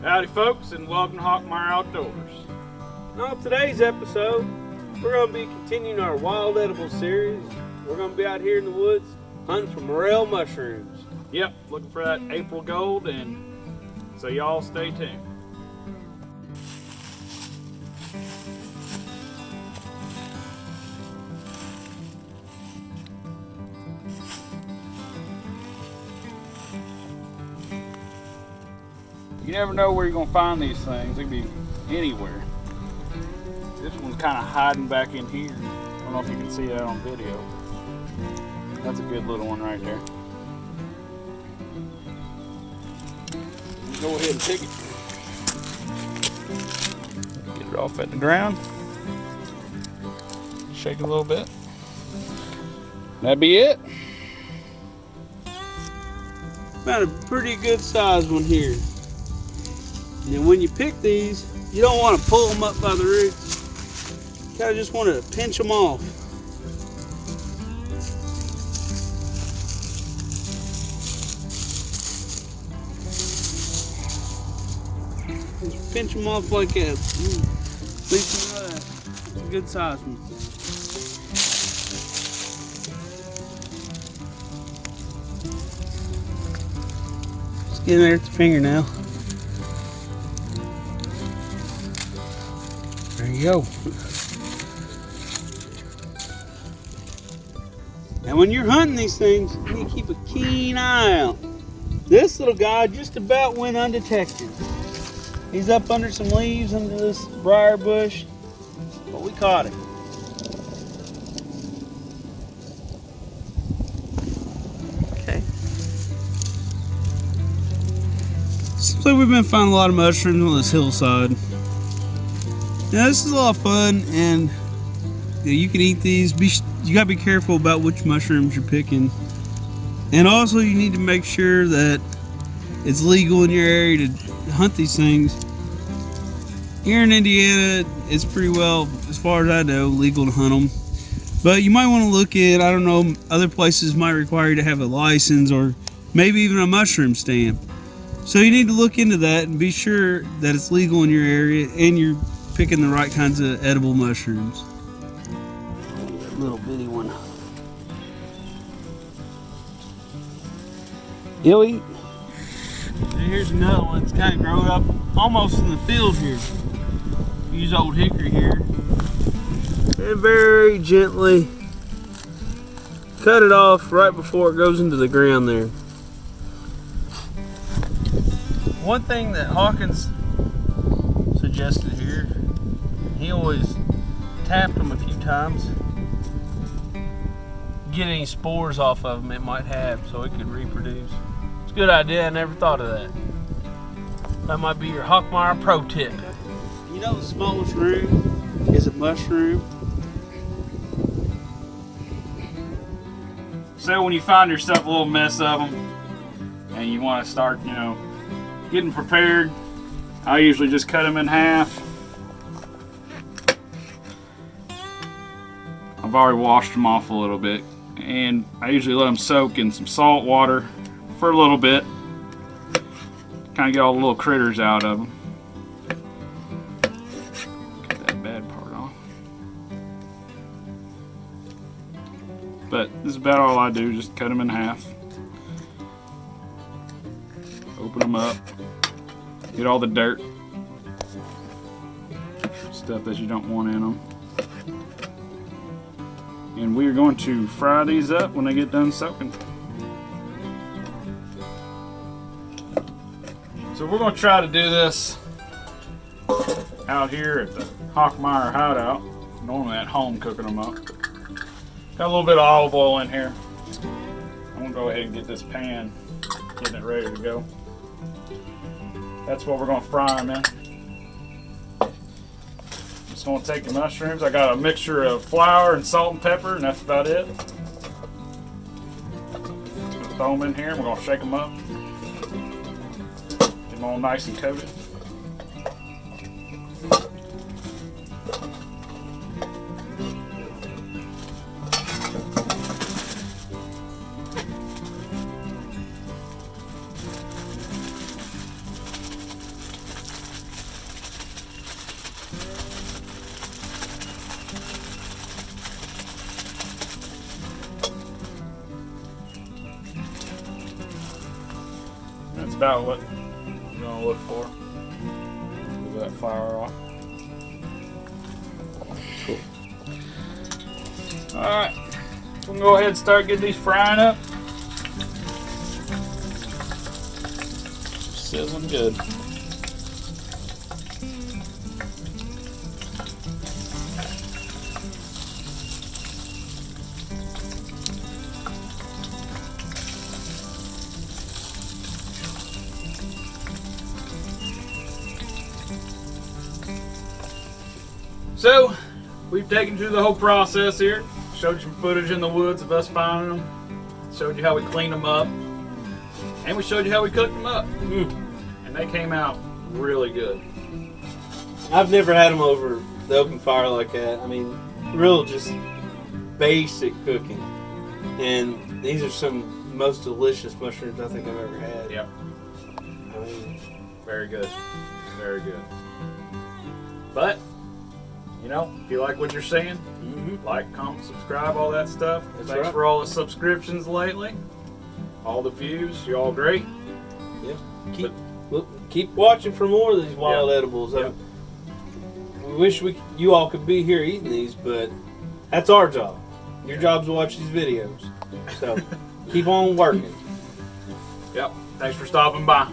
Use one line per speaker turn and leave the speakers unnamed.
Howdy folks, and welcome to HawkMeyer Outdoors.
On today's episode, we're going to be continuing our wild edible series. We're going to be out here in the woods hunting for morel mushrooms.
Yep, looking for that April gold, and so y'all stay tuned. You never know where you're going to find these things. They can be anywhere. This one's kind of hiding back in here. I don't know if you can see that on video. That's a good little one right there. Go ahead and pick it. Get it off at the ground. Shake it a little bit. That'd be it.
Found a pretty good sized one here. And when you pick these, you don't want to pull them up by the roots. You kind of just want to pinch them off. Just pinch them off like that. At least you know that. It's a good sized one. Just get in there at the fingernail. There you go. And when you're hunting these things, you need to keep a keen eye out. This little guy just about went undetected. He's up under some leaves under this briar bush, but we caught him. Okay. Seems like we've been finding a lot of mushrooms on this hillside. Now this is a lot of fun, and you can eat these. You gotta be careful about which mushrooms you're picking, and also you need to make sure that it's legal in your area to hunt these things. Here in Indiana, it's pretty well, as far as I know, legal to hunt them. But you might want to look at, I don't know, other places might require you to have a license or maybe even a mushroom stamp. So you need to look into that and be sure that it's legal in your area and you're picking the right kinds of edible mushrooms. That little bitty one. He'll eat. And here's another one that's kind of grown up almost in the field here. Use old hickory here. And very gently cut it off right before it goes into the ground there. One thing that Hawkins suggested here, he always tapped them a few times, get any spores off of them it might have so it could reproduce. It's a good idea, I never thought of that. That might be your HawkMeyer pro tip. You know the smallest room is a mushroom.
So when you find yourself a little mess of them and you want to start, getting prepared, I usually just cut them in half. I've already washed them off a little bit, and I usually let them soak in some salt water for a little bit. Kind of get all the little critters out of them. Get that bad part off. But this is about all I do, just cut them in half. Open them up. Get all the dirt, stuff that you don't want in them. And we are going to fry these up when they get done soaking. So we're going to try to do this out here at the HawkMeyer Hideout. Normally at home cooking them up. Got a little bit of olive oil in here. I'm going to go ahead and get this pan, getting it ready to go. That's what we're going to fry them in. Just going to take the mushrooms. I got a mixture of flour and salt and pepper, and that's about it. Just throw them in here, and we're going to shake them up. Get them all nice and coated. about what you're gonna look for. Move that fire off. Cool. All right, we'll go ahead and start getting these frying up. Sizzling good. So, we've taken you through the whole process here. Showed you some footage in the woods of us finding them. Showed you how we cleaned them up. And we showed you how we cooked them up. And they came out really good.
I've never had them over the open fire like that. I mean, real just basic cooking. And these are some most delicious mushrooms I think I've ever had.
Yep.
I mean,
very good. Very good. But, you know, if you like what you're seeing, like, comment, subscribe, all that stuff. Thanks
right.
for all the subscriptions lately. All the views. You're all great.
Yeah. Keep watching for more of these wild edibles.
Yep.
We wish you all could be here eating these, but that's our job. Your job's to watch these videos. So keep on working.
Yep. Thanks for stopping by.